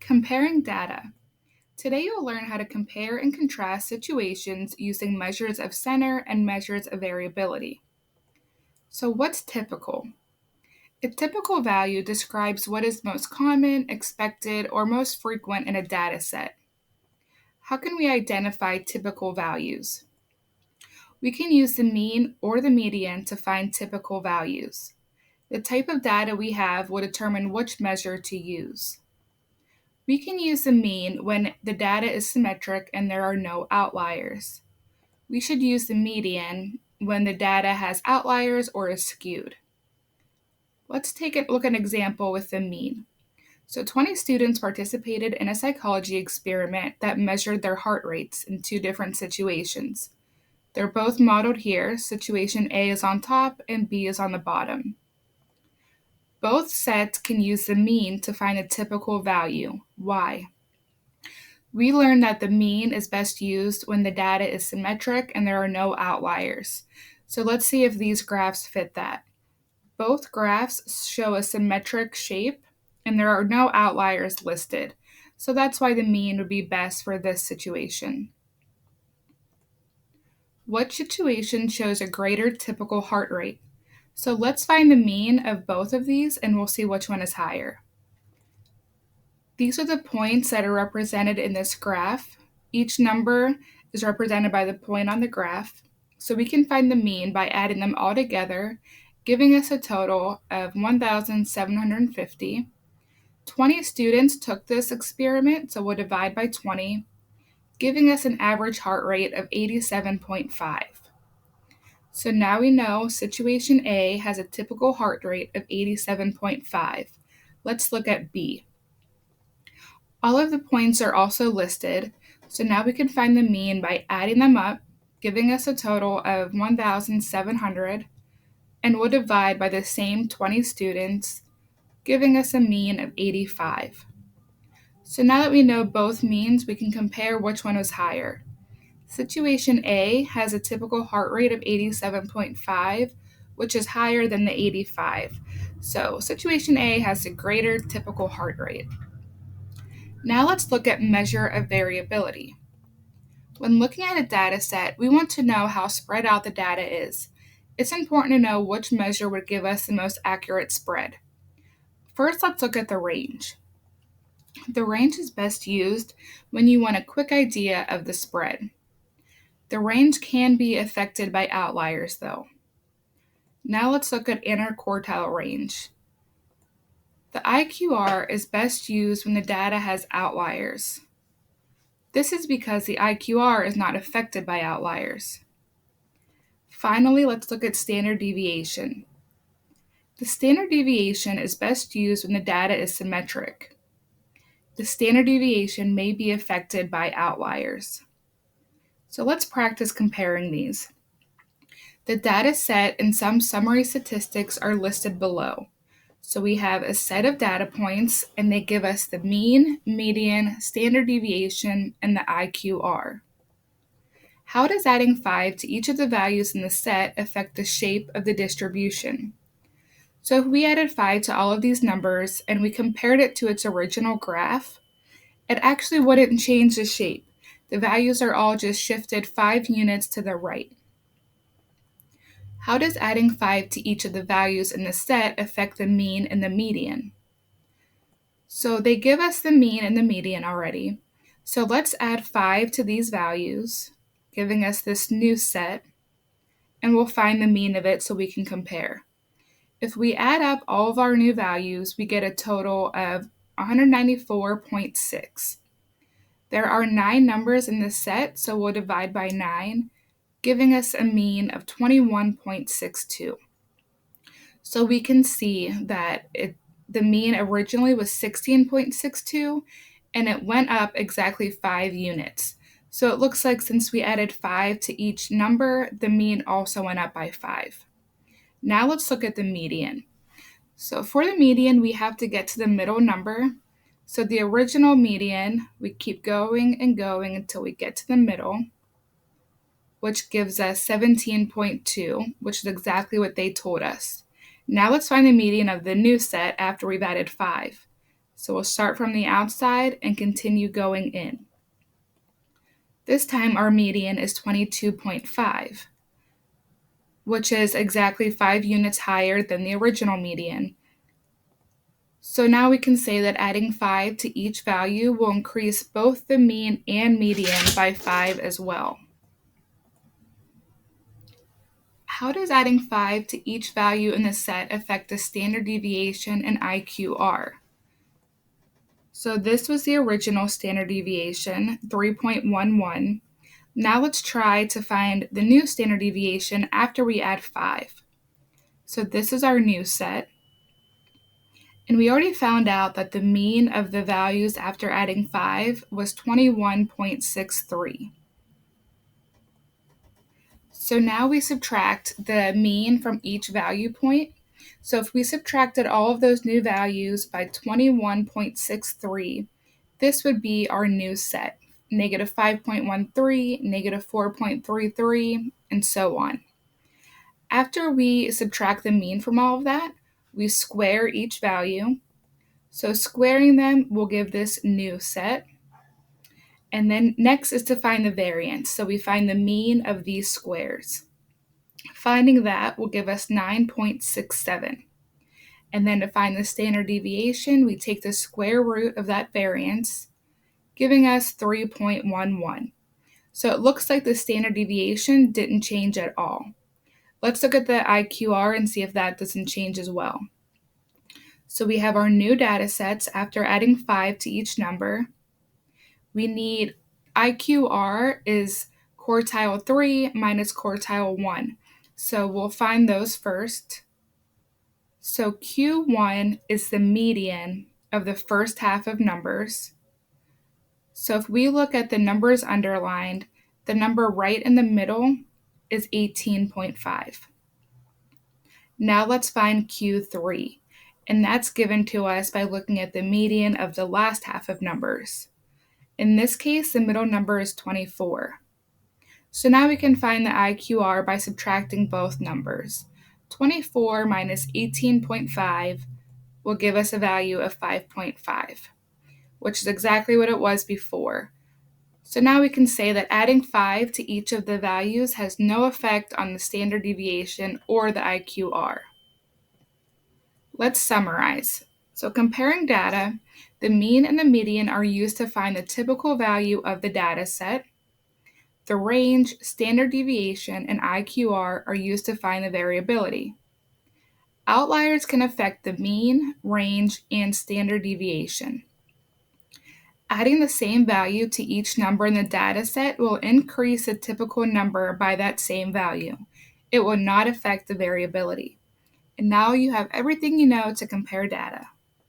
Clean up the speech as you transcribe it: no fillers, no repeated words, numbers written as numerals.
Comparing data. Today you'll learn how to compare and contrast situations using measures of center and measures of variability. So what's typical? A typical value describes what is most common, expected, or most frequent in a data set. How can we identify typical values? We can use the mean or the median to find typical values. The type of data we have will determine which measure to use. We can use the mean when the data is symmetric and there are no outliers. We should use the median when the data has outliers or is skewed. Let's take a look at an example with the mean. So 20 students participated in a psychology experiment that measured their heart rates in two different situations. They're both modeled here. Situation A is on top and B is on the bottom. Both sets can use the mean to find a typical value. Why? We learned that the mean is best used when the data is symmetric and there are no outliers. So let's see if these graphs fit that. Both graphs show a symmetric shape and there are no outliers listed. So that's why the mean would be best for this situation. What situation shows a greater typical heart rate? So let's find the mean of both of these and we'll see which one is higher. These are the points that are represented in this graph. Each number is represented by the point on the graph. So we can find the mean by adding them all together, giving us a total of 1,750. 20 students took this experiment, so we'll divide by 20, giving us an average heart rate of 87.5. So now we know situation A has a typical heart rate of 87.5. Let's look at B. All of the points are also listed, so now we can find the mean by adding them up, giving us a total of 1,700, and we'll divide by the same 20 students, giving us a mean of 85. So now that we know both means, we can compare which one was higher. Situation A has a typical heart rate of 87.5, which is higher than the 85. So situation A has a greater typical heart rate. Now let's look at measure of variability. When looking at a data set, we want to know how spread out the data is. It's important to know which measure would give us the most accurate spread. First, let's look at the range. The range is best used when you want a quick idea of the spread. The range can be affected by outliers, though. Now let's look at interquartile range. The IQR is best used when the data has outliers. This is because the IQR is not affected by outliers. Finally, let's look at standard deviation. The standard deviation is best used when the data is symmetric. The standard deviation may be affected by outliers. So let's practice comparing these. The data set and some summary statistics are listed below. So we have a set of data points and they give us the mean, median, standard deviation, and the IQR. How does adding 5 to each of the values in the set affect the shape of the distribution? So if we added 5 to all of these numbers and we compared it to its original graph, it actually wouldn't change the shape. The values are all just shifted 5 units to the right. How does adding 5 to each of the values in the set affect the mean and the median? So they give us the mean and the median already. So let's add 5 to these values, giving us this new set, and we'll find the mean of it so we can compare. If we add up all of our new values, we get a total of 194.6. There are 9 numbers in this set, so we'll divide by 9, giving us a mean of 21.62. So we can see that the mean originally was 16.62, and it went up exactly 5 units. So it looks like since we added 5 to each number, the mean also went up by 5. Now let's look at the median. So for the median, we have to get to the middle number. So the original median, we keep going and going until we get to the middle, which gives us 17.2, which is exactly what they told us. Now let's find the median of the new set after we've added 5. So we'll start from the outside and continue going in. This time our median is 22.5, which is exactly 5 units higher than the original median. So now we can say that adding 5 to each value will increase both the mean and median by 5 as well. How does adding 5 to each value in the set affect the standard deviation and IQR? So this was the original standard deviation, 3.11. Now let's try to find the new standard deviation after we add 5. So this is our new set. And we already found out that the mean of the values after adding 5 was 21.63. So now we subtract the mean from each value point. So if we subtracted all of those new values by 21.63, this would be our new set, negative 5.13, negative 4.33, and so on. After we subtract the mean from all of that, we square each value. So squaring them will give this new set. And then next is to find the variance. So we find the mean of these squares. Finding that will give us 9.67. And then to find the standard deviation, we take the square root of that variance, giving us 3.11. So it looks like the standard deviation didn't change at all. Let's look at the IQR and see if that doesn't change as well. So we have our new data sets after adding 5 to each number. We need IQR is quartile 3 minus quartile 1. So we'll find those first. So Q1 is the median of the first half of numbers. So if we look at the numbers underlined, the number right in the middle is 18.5. Now let's find Q3, and that's given to us by looking at the median of the last half of numbers. In this case, the middle number is 24. So now we can find the IQR by subtracting both numbers. 24 minus 18.5 will give us a value of 5.5, which is exactly what it was before. So now we can say that adding 5 to each of the values has no effect on the standard deviation or the IQR. Let's summarize. So comparing data, the mean and the median are used to find the typical value of the data set. The range, standard deviation, and IQR are used to find the variability. Outliers can affect the mean, range, and standard deviation. Adding the same value to each number in the data set will increase the typical number by that same value. It will not affect the variability. And now you have everything you know to compare data.